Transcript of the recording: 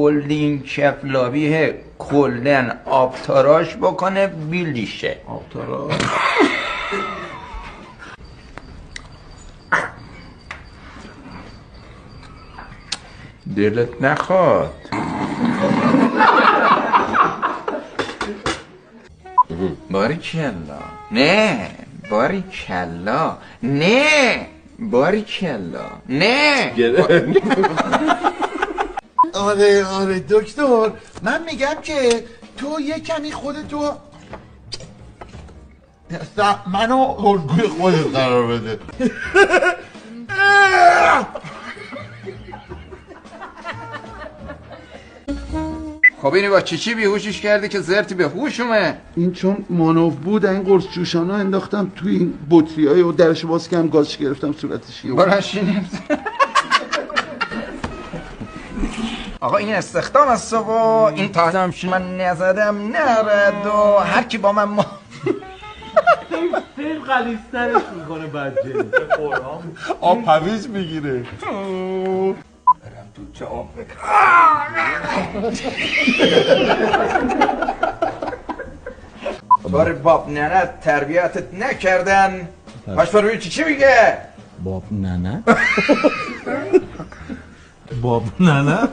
کلین کفلابیه کلن آبتاراش بکنه بیلیشه. آبتاراش دلت نخواد. باریکلا نه، باریکلا نه، باریکلا نه. آره دکتر، من میگم که تو یه کمی خودتو منو الگوی خودت قرار بده. خب اینی با چی بیهوشش کردی که زرتی به هوش اومد؟ این چون مانو بود این قرص جوشانا انداختم توی این بطریای و درش باز کردم گازش گرفتم صورتش. براشینیم. آقا این استخدام است و این تازم من نزدم نرد و هر کی با من خیلی غلیظترش میکنه بچه. آب هویج میگیره. برم تو چه آب بار باب ننه تربیتت نکردن. باش بروی چی میگه؟ باب ننه؟ باب ننه؟